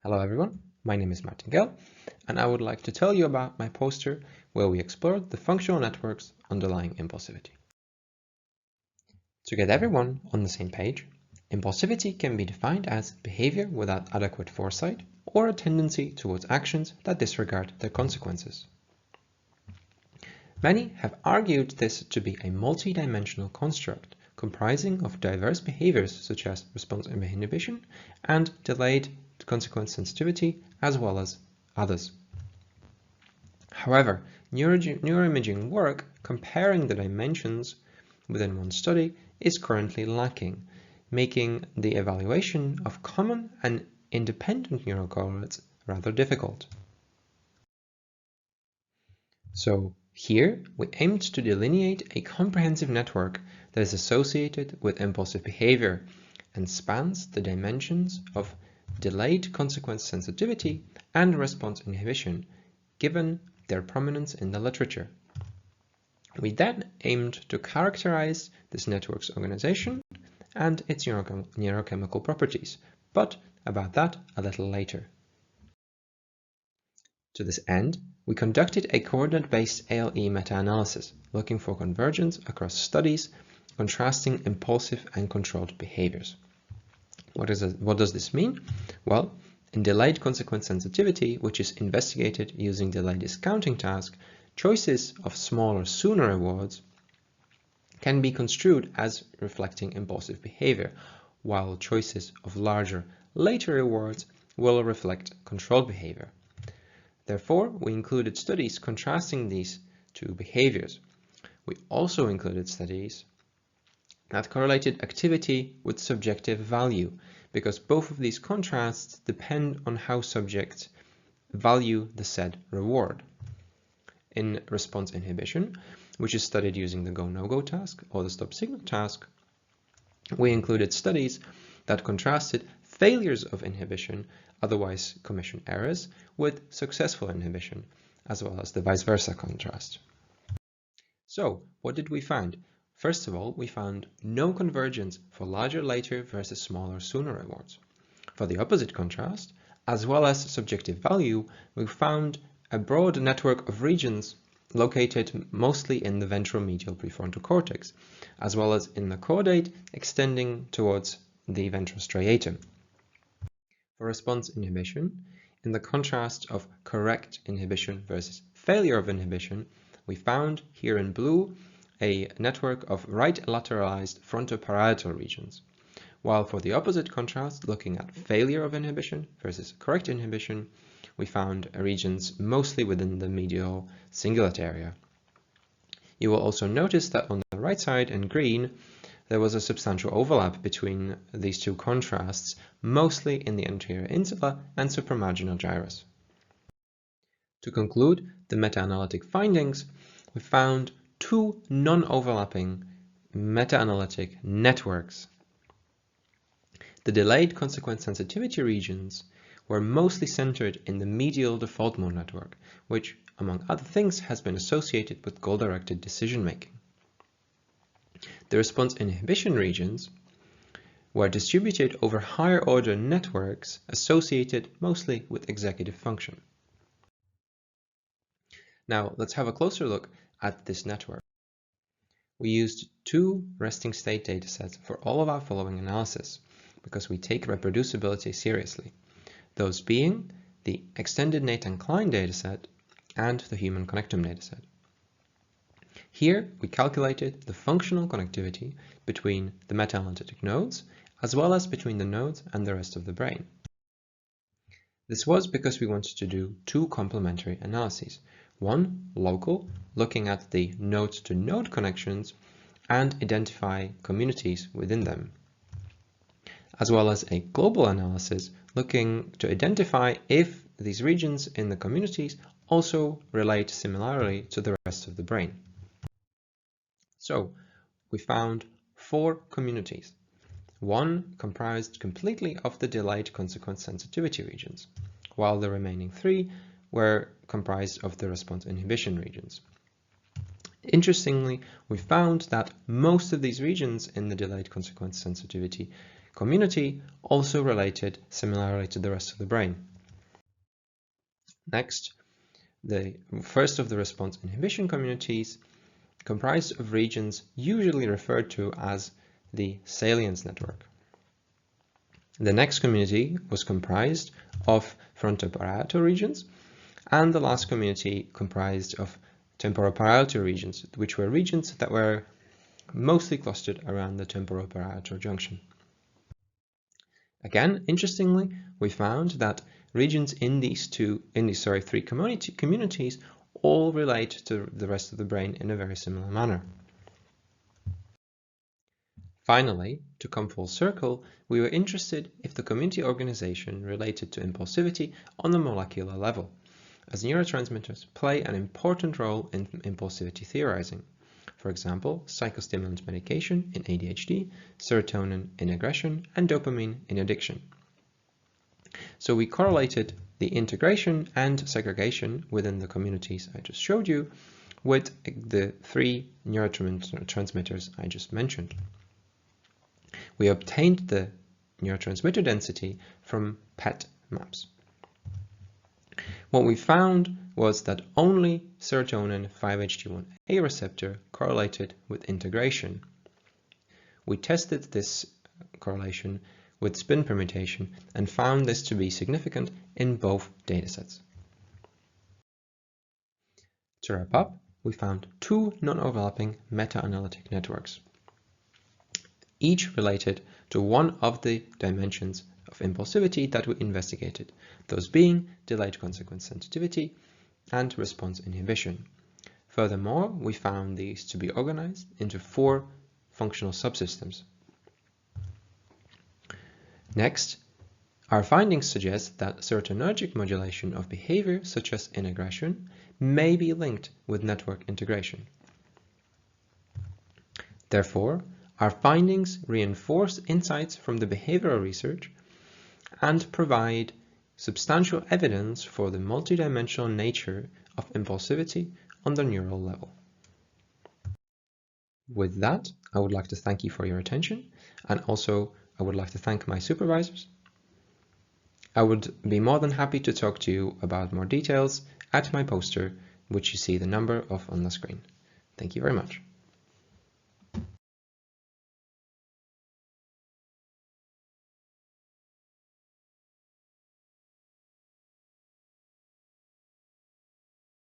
Hello everyone, my name is Gell, and I would like to tell you about my poster where we explored the functional networks underlying impulsivity. To get everyone on the same page, impulsivity can be defined as behavior without adequate foresight or a tendency towards actions that disregard their consequences. Many have argued this to be a multi-dimensional construct comprising of diverse behaviors such as response inhibition and delayed consequence sensitivity, as well as others. However, neuroimaging work comparing the dimensions within one study is currently lacking, making the evaluation of common and independent neural correlates rather difficult. So here we aimed to delineate a comprehensive network that is associated with impulsive behavior and spans the dimensions of delayed consequence sensitivity and response inhibition, given their prominence in the literature. We then aimed to characterize this network's organization and its neurochemical properties, but about that a little later. To this end, we conducted a coordinate-based ALE meta-analysis, looking for convergence across studies contrasting impulsive and controlled behaviors. What does this mean? Well, in delayed consequence sensitivity, which is investigated using delayed discounting task, choices of smaller sooner rewards can be construed as reflecting impulsive behavior, while choices of larger later rewards will reflect controlled behavior. Therefore, we included studies contrasting these two behaviors. We also included studies that correlated activity with subjective value, because both of these contrasts depend on how subjects value the said reward. In response inhibition, which is studied using the go-no-go task or the stop signal task, we included studies that contrasted failures of inhibition, otherwise commission errors, with successful inhibition, as well as the vice versa contrast. So, what did we find? First of all, we found no convergence for larger later versus smaller sooner rewards. For the opposite contrast, as well as subjective value, we found a broad network of regions located mostly in the ventromedial prefrontal cortex, as well as in the caudate extending towards the ventral striatum. For response inhibition, in the contrast of correct inhibition versus failure of inhibition, we found here in blue a network of right lateralized frontoparietal regions, while for the opposite contrast, looking at failure of inhibition versus correct inhibition, we found regions mostly within the medial cingulate area. You will also notice that on the right side in green, there was a substantial overlap between these two contrasts, mostly in the anterior insula and supramarginal gyrus. To conclude the meta-analytic findings, we found two non-overlapping meta-analytic networks. The delayed consequence sensitivity regions were mostly centered in the medial default mode network, which, among other things, has been associated with goal-directed decision-making. The response inhibition regions were distributed over higher-order networks associated mostly with executive function. Now, let's have a closer look at this network. We used two resting state datasets for all of our following analysis because we take reproducibility seriously, those being the extended Nathan-Klein dataset and the human connectome dataset. Here, we calculated the functional connectivity between the meta-analytic nodes as well as between the nodes and the rest of the brain. This was because we wanted to do two complementary analyses. One, local, looking at the node-to-node connections and identify communities within them, as well as a global analysis looking to identify if these regions in the communities also relate similarly to the rest of the brain. So we found four communities. One comprised completely of the delayed consequence sensitivity regions, while the remaining three were comprised of the response inhibition regions. Interestingly, we found that most of these regions in the delayed consequence sensitivity community also related similarly to the rest of the brain. Next, the first of the response inhibition communities comprised of regions usually referred to as the salience network. The next community was comprised of frontoparietal regions, and the last community comprised of temporoparietal regions, which were regions that were mostly clustered around the temporoparietal junction. Again, interestingly, we found that regions in these three communities all relate to the rest of the brain in a very similar manner. Finally, to come full circle, we were interested if the community organization related to impulsivity on the molecular level, as neurotransmitters play an important role in impulsivity theorizing. For example, psychostimulant medication in ADHD, serotonin in aggression, and dopamine in addiction. So we correlated the integration and segregation within the communities I just showed you with the three neurotransmitters I just mentioned. We obtained the neurotransmitter density from PET maps. What we found was that only serotonin 5-HT1A receptor correlated with integration. We tested this correlation with spin permutation and found this to be significant in both datasets. To wrap up, we found two non-overlapping meta-analytic networks, each related to one of the dimensions of impulsivity that we investigated, those being delayed consequence sensitivity and response inhibition. Furthermore, we found these to be organized into 4 functional subsystems. Next, our findings suggest that serotonergic modulation of behavior such as in aggression may be linked with network integration. Therefore, our findings reinforce insights from the behavioral research and provide substantial evidence for the multidimensional nature of impulsivity on the neural level. With that, I would like to thank you for your attention, and also I would like to thank my supervisors. I would be more than happy to talk to you about more details at my poster, which you see the number of on the screen. Thank you very much.